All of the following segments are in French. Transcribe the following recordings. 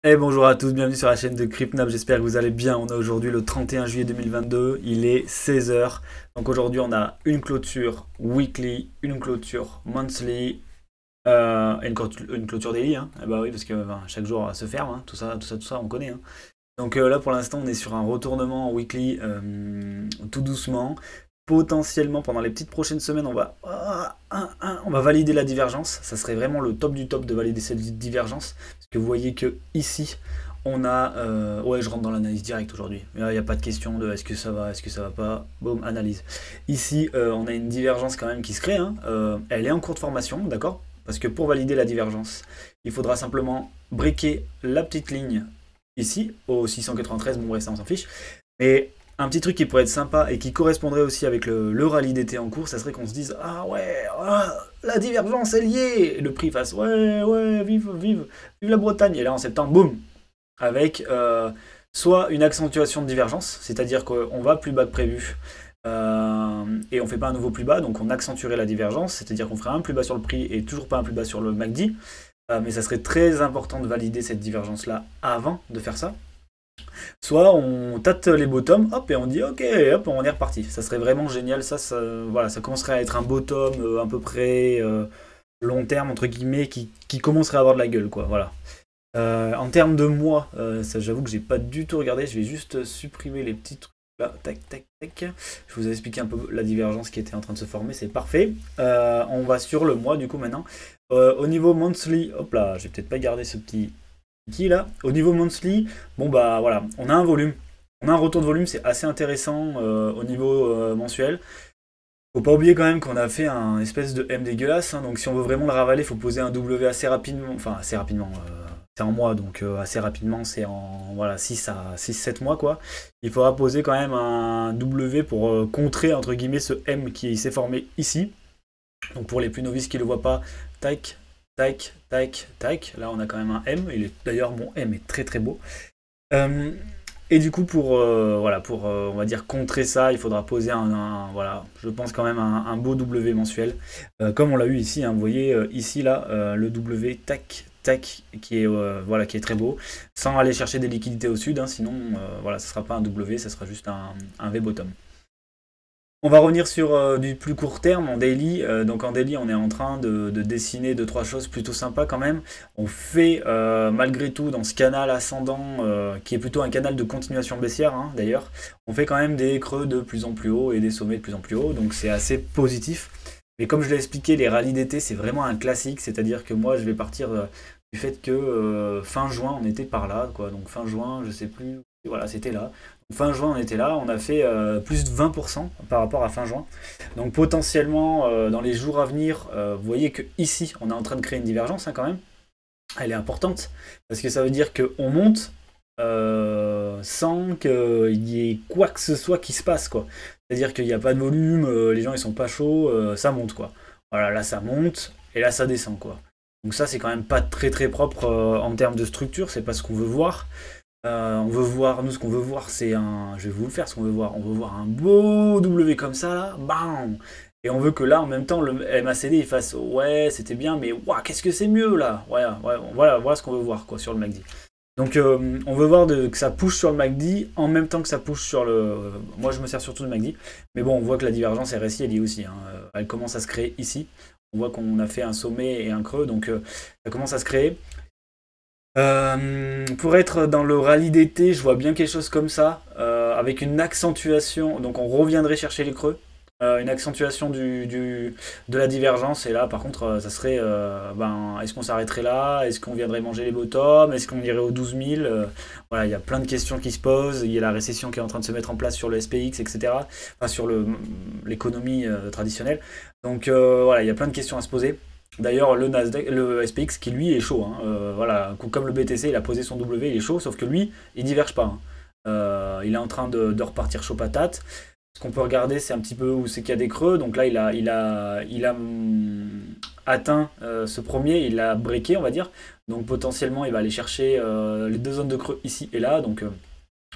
Et bonjour à tous, bienvenue sur la chaîne de CryptNap, j'espère que vous allez bien. On a aujourd'hui le 31 juillet 2022, il est 16 heures. Donc aujourd'hui on a une clôture weekly, une clôture monthly, et une clôture daily. Hein. Eh bah oui, parce que chaque jour se ferme, hein. Tout ça, on connaît. Hein. Donc là pour l'instant on est sur un retournement weekly tout doucement. Potentiellement pendant les petites prochaines semaines on va valider la divergence. Ça serait vraiment le top du top de valider cette divergence. Parce que vous voyez que ici on a... ouais, je rentre dans l'analyse directe aujourd'hui. Il n'y a pas de question de est-ce que ça va, est-ce que ça va pas. Boum, analyse. Ici on a une divergence quand même qui se crée. Hein. Elle est en cours de formation, d'accord? Parce que pour valider la divergence, il faudra simplement briquer la petite ligne ici, au 693, bon bref, ça on s'en fiche. Mais un petit truc qui pourrait être sympa et qui correspondrait aussi avec le rallye d'été en cours, ça serait qu'on se dise ah ouais, la divergence est liée, et le prix fasse ouais, ouais, vive, vive, vive la Bretagne. Et là en septembre, boum, avec soit une accentuation de divergence, c'est-à-dire qu'on va plus bas que prévu. Et on fait pas un nouveau plus bas, donc on accentuerait la divergence, c'est-à-dire qu'on ferait un plus bas sur le prix et toujours pas un plus bas sur le MACD. Mais ça serait très important de valider cette divergence-là avant de faire ça. Soit on tâte les bottoms, hop, et on dit ok, hop, on est reparti. Ça serait vraiment génial. Voilà, ça commencerait à être un bottom à peu près long terme, entre guillemets, qui commencerait à avoir de la gueule, quoi. Voilà. En termes de mois, j'avoue que j'ai pas du tout regardé. Je vais juste supprimer les petits trucs là. Tac, tac, tac. Je vous ai expliqué un peu la divergence qui était en train de se former. C'est parfait. On va sur le mois, du coup, maintenant. Au niveau monthly, hop là, j'ai peut-être pas gardé ce petit qui là. Au niveau monthly, bon bah voilà, on a un volume, on a un retour de volume, c'est assez intéressant au niveau mensuel. Faut pas oublier quand même qu'on a fait un espèce de M dégueulasse, hein, donc si on veut vraiment le ravaler, il faut poser un W assez rapidement, enfin assez rapidement, c'est en mois, donc assez rapidement, c'est en voilà, 6 7 mois quoi. Il faudra poser quand même un W pour contrer entre guillemets ce M qui s'est formé ici. Donc pour les plus novices qui ne le voient pas, tac, tac, tac, tac. Là, on a quand même un M. D'ailleurs, mon M est très très beau. Euh, et du coup, voilà, on va dire contrer ça, il faudra poser voilà, je pense quand même un beau W mensuel, comme on l'a eu ici. Hein, vous voyez ici là, le W tac tac voilà, qui est très beau, sans aller chercher des liquidités au sud. Hein, sinon, voilà, ce sera pas un W, ça sera juste un V bottom. On va revenir sur du plus court terme en daily. Donc en daily, on est en train de dessiner deux trois choses plutôt sympas quand même. On fait malgré tout dans ce canal ascendant, qui est plutôt un canal de continuation baissière hein, d'ailleurs, on fait quand même des creux de plus en plus haut et des sommets de plus en plus haut. Donc c'est assez positif. Mais comme je l'ai expliqué, les rallyes d'été, c'est vraiment un classique. C'est-à-dire que moi, je vais partir du fait que fin juin, on était par là. Quoi. Donc fin juin, je sais plus. Voilà, c'était là. Fin juin, on était là, on a fait plus de 20% par rapport à fin juin. Donc potentiellement, dans les jours à venir, vous voyez que ici, on est en train de créer une divergence hein, quand même. Elle est importante parce que ça veut dire qu'on monte sans qu'il y ait quoi que ce soit qui se passe, quoi. C'est-à-dire qu'il n'y a pas de volume, les gens ils sont pas chauds, ça monte, quoi. Voilà, là ça monte et là ça descend, quoi. Donc ça c'est quand même pas très très propre en termes de structure, c'est pas ce qu'on veut voir. On veut voir, nous ce qu'on veut voir c'est un, je vais vous le faire ce qu'on veut voir, on veut voir un beau W comme ça là, bam. Et on veut que là en même temps le MACD il fasse ouais c'était bien mais ouah, qu'est-ce que c'est mieux là, ouais, ouais, voilà ce qu'on veut voir quoi sur le MACD. Donc on veut voir que ça push sur le MACD en même temps que ça push sur le... moi je me sers surtout de MACD, mais bon on voit que la divergence RSI elle y est aussi, hein. Elle commence à se créer ici, on voit qu'on a fait un sommet et un creux, donc ça commence à se créer. Pour être dans le rallye d'été, je vois bien quelque chose comme ça, avec une accentuation, donc on reviendrait chercher les creux, une accentuation de la divergence, et là par contre ça serait, est-ce qu'on s'arrêterait là, est-ce qu'on viendrait manger les bottoms, est-ce qu'on irait aux 12 000, voilà, il y a plein de questions qui se posent, il y a la récession qui est en train de se mettre en place sur le SPX, etc., enfin sur l'économie traditionnelle, donc voilà, il y a plein de questions à se poser. D'ailleurs, le Nasdaq, le SPX qui lui est chaud, hein. Voilà, comme le BTC, il a posé son W, il est chaud, sauf que lui, il diverge pas. Hein. Il est en train de repartir chaud patate. Ce qu'on peut regarder, c'est un petit peu où c'est qu'il y a des creux. Donc là, il a atteint ce premier, il l'a breaké, on va dire. Donc potentiellement, il va aller chercher les deux zones de creux ici et là. Donc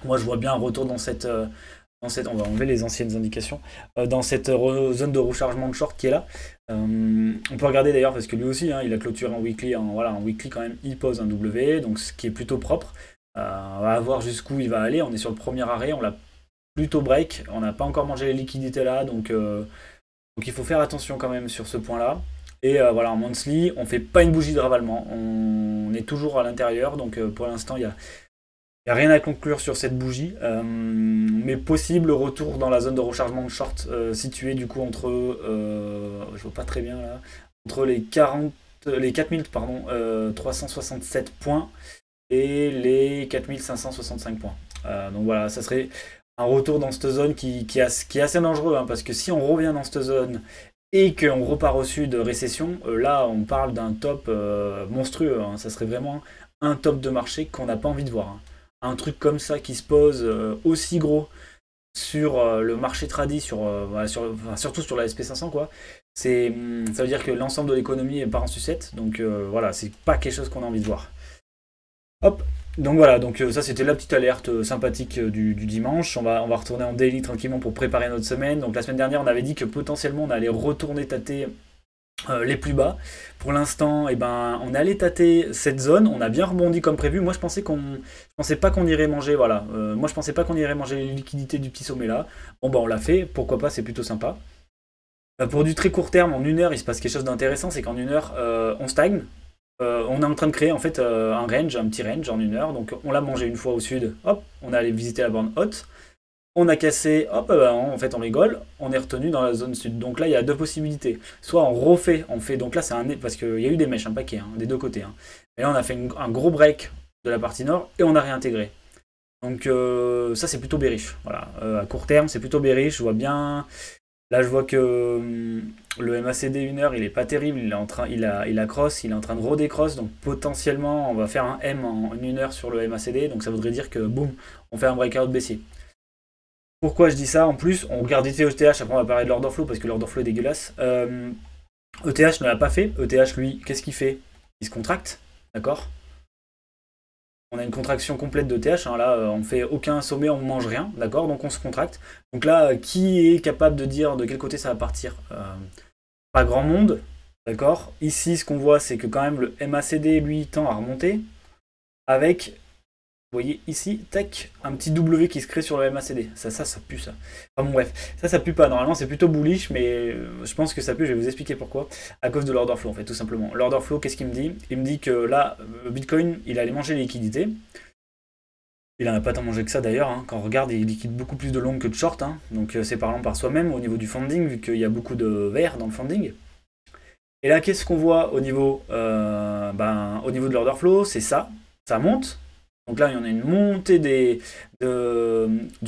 moi, je vois bien un retour on va enlever les anciennes indications, dans cette zone de rechargement de short qui est là. On peut regarder d'ailleurs parce que lui aussi, hein, il a clôturé en weekly, voilà, en weekly quand même, il pose un W, donc ce qui est plutôt propre. On va voir jusqu'où il va aller. On est sur le premier arrêt, on l'a plutôt break, on n'a pas encore mangé les liquidités là, donc il faut faire attention quand même sur ce point-là. Et voilà, en monthly, on fait pas une bougie de ravalement, on est toujours à l'intérieur, donc pour l'instant, il n'y a rien à conclure sur cette bougie, mais possible retour dans la zone de rechargement de short située du coup entre, je vois pas très bien là, entre les 4000 pardon, 367 points et les 4565 points. Donc voilà, ça serait un retour dans cette zone qui est assez dangereux, hein, parce que si on revient dans cette zone et qu'on repart au sud récession, là on parle d'un top monstrueux, hein. Ça serait vraiment un top de marché qu'on n'a pas envie de voir, hein. Un truc comme ça qui se pose aussi gros sur le marché tradi, surtout sur la SP500 quoi. Ça veut dire que l'ensemble de l'économie part en sucette, donc voilà, c'est pas quelque chose qu'on a envie de voir. Hop, donc voilà, donc ça c'était la petite alerte sympathique du dimanche. On va retourner en daily tranquillement pour préparer notre semaine. Donc la semaine dernière on avait dit que potentiellement on allait retourner tâter les plus bas. Pour l'instant, eh ben, on est allé tâter cette zone, on a bien rebondi comme prévu. Moi je pensais pas qu'on irait manger, voilà. Moi je pensais pas qu'on irait manger les liquidités du petit sommet là. Bon bah on l'a fait, pourquoi pas, c'est plutôt sympa. Pour du très court terme, en une heure, il se passe quelque chose d'intéressant, c'est qu'en une heure, on stagne. On est en train de créer en fait un petit range en une heure. Donc on l'a mangé une fois au sud, hop, on est allé visiter la borne haute. On a cassé, hop, en fait on rigole, on est retenu dans la zone sud. Donc là il y a deux possibilités. Soit on fait, donc là c'est parce qu'il y a eu des mèches, un paquet, hein, des deux côtés, hein. Et là on a fait un gros break de la partie nord et on a réintégré. Donc ça c'est plutôt bearish. Voilà. À court terme c'est plutôt bearish, je vois bien. Là je vois que le MACD 1 heure il est pas terrible, il a cross, il est en train de redécross, donc potentiellement on va faire un M en 1 heure sur le MACD, donc ça voudrait dire que boum, on fait un breakout baissier. Pourquoi je dis ça? En plus, on regarde vite fait ETH, après on va parler de l'order flow parce que l'order flow est dégueulasse. ETH ne l'a pas fait. ETH, lui, qu'est-ce qu'il fait? Il se contracte, d'accord? On a une contraction complète d'ETH, hein, là, on fait aucun sommet, on ne mange rien, d'accord? Donc on se contracte. Donc là, qui est capable de dire de quel côté ça va partir? Pas grand monde, d'accord? Ici, ce qu'on voit, c'est que quand même le MACD, lui, tend à remonter avec... Vous voyez ici, tac, un petit W qui se crée sur le MACD. Ça pue ça. Enfin bon bref, ça pue pas. Normalement c'est plutôt bullish, mais je pense que ça pue, je vais vous expliquer pourquoi. À cause de l'order flow en fait, tout simplement. L'order flow, qu'est-ce qu'il me dit? Il me dit que là, Bitcoin, il allait manger les liquidités. Il en a pas tant mangé que ça d'ailleurs, hein. Quand on regarde, il liquide beaucoup plus de long que de short, hein. Donc c'est parlant par soi-même au niveau du funding, vu qu'il y a beaucoup de vert dans le funding. Et là, qu'est-ce qu'on voit au niveau de l'order flow? C'est ça monte. Donc là, il y en a une montée du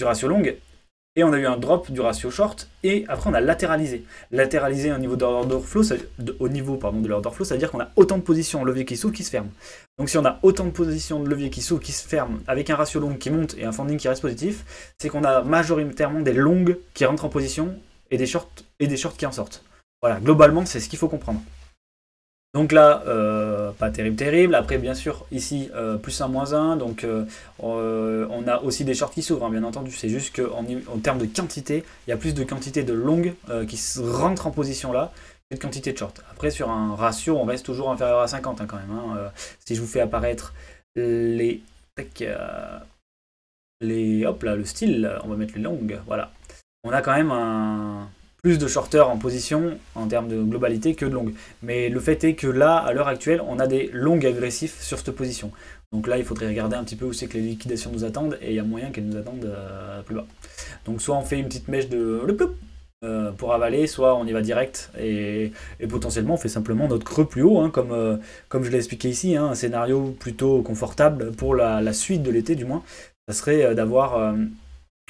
ratio long, et on a eu un drop du ratio short, et après on a latéralisé. Latéralisé au niveau de l'order flow, de l'order flow, ça veut dire qu'on a autant de positions en levier qui s'ouvre, qui se ferment. Donc si on a autant de positions de levier qui s'ouvre, qui se ferment, avec un ratio long qui monte et un funding qui reste positif, c'est qu'on a majoritairement des longues qui rentrent en position, et des shorts qui en sortent. Voilà, globalement, c'est ce qu'il faut comprendre. Donc là, pas terrible. Après, bien sûr, ici, plus 1, moins 1. Donc, on a aussi des shorts qui s'ouvrent, hein, bien entendu. C'est juste qu'en termes de quantité, il y a plus de quantité de longues qui rentrent en position là que de quantité de shorts. Après, sur un ratio, on reste toujours inférieur à 50 hein, quand même. Hein. Si je vous fais apparaître hop là, le style, on va mettre les longues. Voilà. On a quand même plus de shorters en position en termes de globalité que de longues. Mais le fait est que là, à l'heure actuelle, on a des longues agressifs sur cette position. Donc là, il faudrait regarder un petit peu où c'est que les liquidations nous attendent, et il y a moyen qu'elles nous attendent plus bas. Donc soit on fait une petite mèche pour avaler, soit on y va direct, et potentiellement on fait simplement notre creux plus haut, hein, comme je l'ai expliqué ici, hein, un scénario plutôt confortable pour la suite de l'été du moins. Ça serait d'avoir...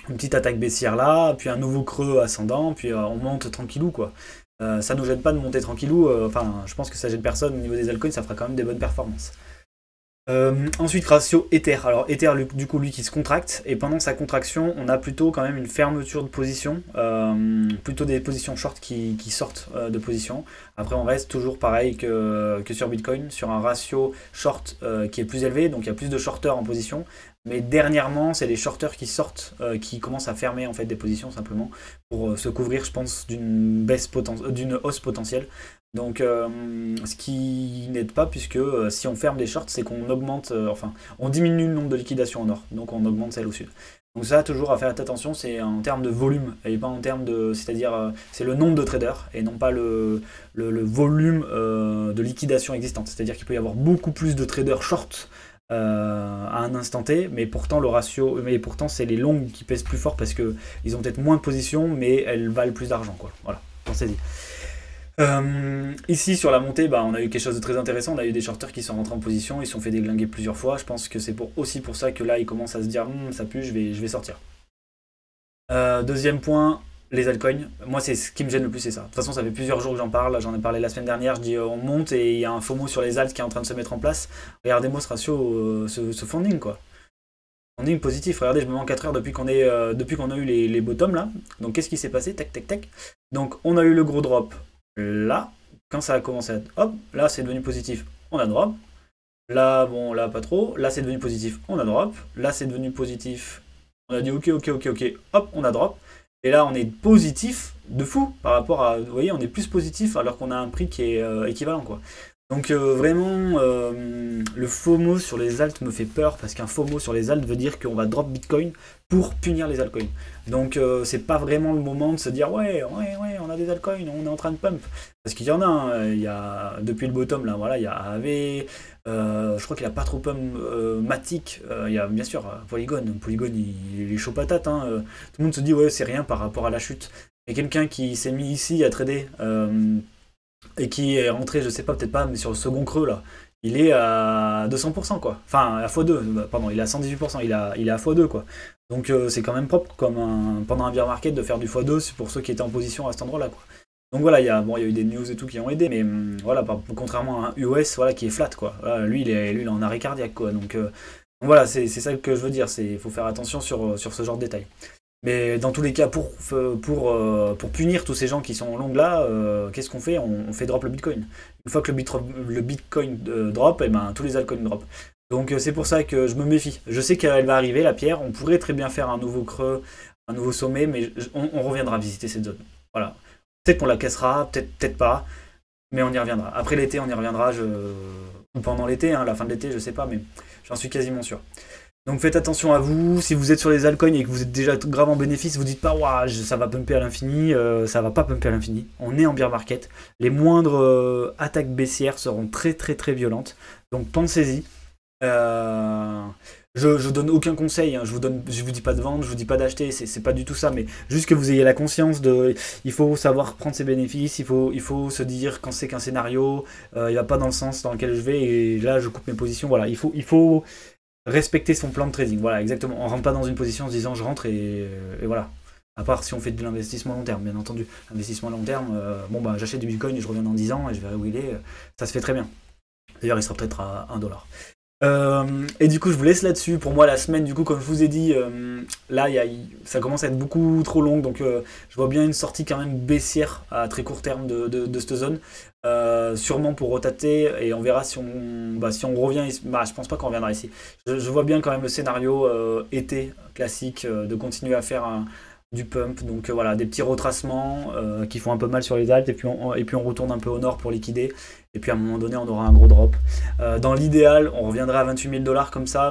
une petite attaque baissière là, puis un nouveau creux ascendant, puis on monte tranquillou quoi. Ça nous gêne pas de monter tranquillou, enfin je pense que ça gêne personne au niveau des altcoins, ça fera quand même des bonnes performances. Ensuite, ratio Ether. Alors, Ether, du coup, lui qui se contracte, et pendant sa contraction, on a plutôt quand même une fermeture de position, plutôt des positions short qui sortent de position. Après, on reste toujours pareil que sur Bitcoin, sur un ratio short qui est plus élevé, donc il y a plus de shorters en position. Mais dernièrement, c'est les shorters qui sortent, qui commencent à fermer en fait des positions simplement pour se couvrir, je pense, d'une hausse potentielle. Donc, ce qui n'aide pas, puisque si on ferme des shorts, c'est qu'on augmente, enfin, on diminue le nombre de liquidations en or, donc on augmente celle au sud. Donc ça, toujours à faire attention, c'est en termes de volume, et pas en termes de, c'est-à-dire, c'est le nombre de traders, et non pas le volume de liquidation existante. C'est-à-dire qu'il peut y avoir beaucoup plus de traders short à un instant T, mais pourtant le ratio, mais pourtant c'est les longues qui pèsent plus fort parce que ils ont peut-être moins de position, mais elles valent plus d'argent, quoi. Voilà, pensez-y. Ici sur la montée, bah, on a eu quelque chose de très intéressant, on a eu des shorters qui sont rentrés en position, ils se sont fait déglinguer plusieurs fois, je pense que c'est aussi pour ça que là ils commencent à se dire ça pue, je vais sortir. Deuxième point, les altcoins. Moi c'est ce qui me gêne le plus, c'est ça. De toute façon ça fait plusieurs jours que j'en parle, j'en ai parlé la semaine dernière, je dis on monte et il y a un FOMO sur les alts qui est en train de se mettre en place. Regardez-moi ce ratio, ce funding quoi. Funding positif, regardez je me mets en 4 heures depuis qu'on a eu les bottoms là. Donc qu'est-ce qui s'est passé? Tac tac tac. Donc on a eu le gros drop là, quand ça a commencé à... Hop, là c'est devenu positif, on a drop. Là, bon, là pas trop. Là c'est devenu positif, on a drop. Là c'est devenu positif, on a dit ok, ok, ok, ok, hop, on a drop. Et là on est positif de fou par rapport à... Vous voyez, on est plus positif alors qu'on a un prix qui est équivalent quoi. Donc vraiment, le FOMO sur les alts me fait peur parce qu'un FOMO sur les alts veut dire qu'on va drop Bitcoin pour punir les altcoins. Donc c'est pas vraiment le moment de se dire ouais, on a des altcoins, on est en train de pump. Parce qu'il y en a, hein, il y a depuis le bottom là, voilà, il y a AV, je crois qu'il a pas trop pump Matic, il y a bien sûr Polygon, il est chaud patate, hein, tout le monde se dit ouais c'est rien par rapport à la chute. Et quelqu'un qui s'est mis ici à trader et qui est rentré, je sais pas, peut-être pas, mais sur le second creux là, il est à 200% quoi. Enfin, à x2, pardon, il est à 118%, il est à x2 quoi. Donc c'est quand même propre comme pendant un bear market de faire du x2, c'est pour ceux qui étaient en position à cet endroit là quoi. Donc voilà, il y a eu des news et tout qui ont aidé, mais voilà, contrairement à un US voilà, qui est flat quoi. Voilà, lui, il est en arrêt cardiaque quoi. Donc voilà, c'est ça que je veux dire, il faut faire attention sur ce genre de détails. Mais dans tous les cas, pour punir tous ces gens qui sont longues là, qu'est-ce qu'on fait? On fait drop le Bitcoin. Une fois que le Bitcoin drop, et ben, tous les altcoins drop. Donc c'est pour ça que je me méfie. Je sais qu'elle va arriver, la pierre. On pourrait très bien faire un nouveau creux, un nouveau sommet, mais on reviendra visiter cette zone. Voilà. Peut-être qu'on la cassera, peut-être pas, mais on y reviendra. Après l'été, on y reviendra. Ou pendant l'été, hein, la fin de l'été, je sais pas, mais j'en suis quasiment sûr. Donc faites attention à vous, si vous êtes sur les altcoins et que vous êtes déjà grave en bénéfice, vous dites pas waouh, ça va pumper à l'infini, ça va pas pumper à l'infini. On est en bear market, les moindres attaques baissières seront très très très violentes, donc pensez-y. Je donne aucun conseil, hein. Je vous dis pas de vendre, je vous dis pas d'acheter, c'est pas du tout ça, mais juste que vous ayez la conscience il faut savoir prendre ses bénéfices, il faut se dire quand c'est qu'un scénario, il va pas dans le sens dans lequel je vais et là je coupe mes positions, voilà, il faut respecter son plan de trading, voilà, exactement. On rentre pas dans une position en se disant je rentre et voilà. À part si on fait de l'investissement long terme, bien entendu. Investissement long terme, bon bah j'achète du Bitcoin et je reviens dans 10 ans et je verrai où il est. Ça se fait très bien. D'ailleurs, il sera peut-être à 1 dollar. Et du coup, je vous laisse là-dessus. Pour moi, la semaine, du coup, comme je vous ai dit, là, ça commence à être beaucoup trop long. Donc, je vois bien une sortie quand même baissière à très court terme de cette zone. Sûrement pour rotater. Et on verra si on revient ici. Bah, je pense pas qu'on reviendra ici. Je vois bien quand même le scénario été classique de continuer à faire du pump. Donc, voilà, des petits retracements qui font un peu mal sur les alts. Et puis, on retourne un peu au nord pour liquider. Et puis à un moment donné, on aura un gros drop. Dans l'idéal, on reviendrait à 28 000 $ comme ça.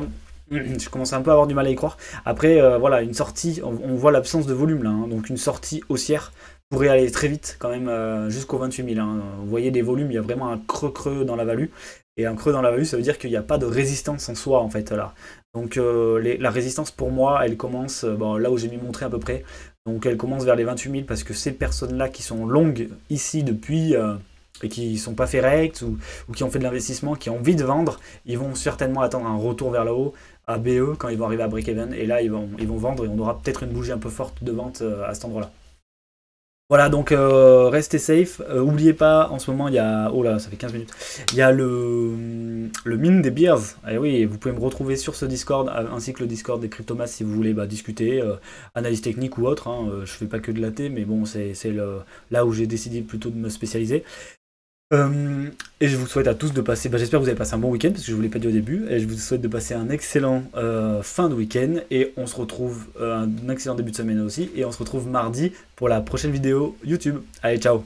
Je commence un peu à avoir du mal à y croire. Après, voilà, une sortie, on voit l'absence de volume là. Hein, donc une sortie haussière pourrait aller très vite quand même jusqu'aux 28 000. Hein. Vous voyez les volumes, il y a vraiment un creux dans la value. Et un creux dans la value, ça veut dire qu'il n'y a pas de résistance en soi en fait là. Donc la résistance pour moi, elle commence là où j'ai mis mon trait à peu près. Donc elle commence vers les 28 000 parce que ces personnes-là qui sont longues ici depuis... et qui sont pas fait rect ou qui ont fait de l'investissement, qui ont envie de vendre, ils vont certainement attendre un retour vers le haut à BE quand ils vont arriver à break-even. Et là, ils vont vendre et on aura peut-être une bougie un peu forte de vente à cet endroit-là. Voilà, donc restez safe. Oubliez pas, en ce moment, il y a... Oh là, ça fait 15 minutes. Il y a le mine des beers. Et oui, vous pouvez me retrouver sur ce Discord, ainsi que le Discord des Cryptomas si vous voulez discuter, analyse technique ou autre. Hein. Je fais pas que de la thé, mais bon, c'est là où j'ai décidé plutôt de me spécialiser. Et je vous souhaite à tous de passer, j'espère que vous avez passé un bon week-end, parce que je ne vous l'ai pas dit au début, et je vous souhaite de passer un excellent fin de week-end, et on se retrouve, un excellent début de semaine aussi, et on se retrouve mardi pour la prochaine vidéo YouTube. Allez, ciao!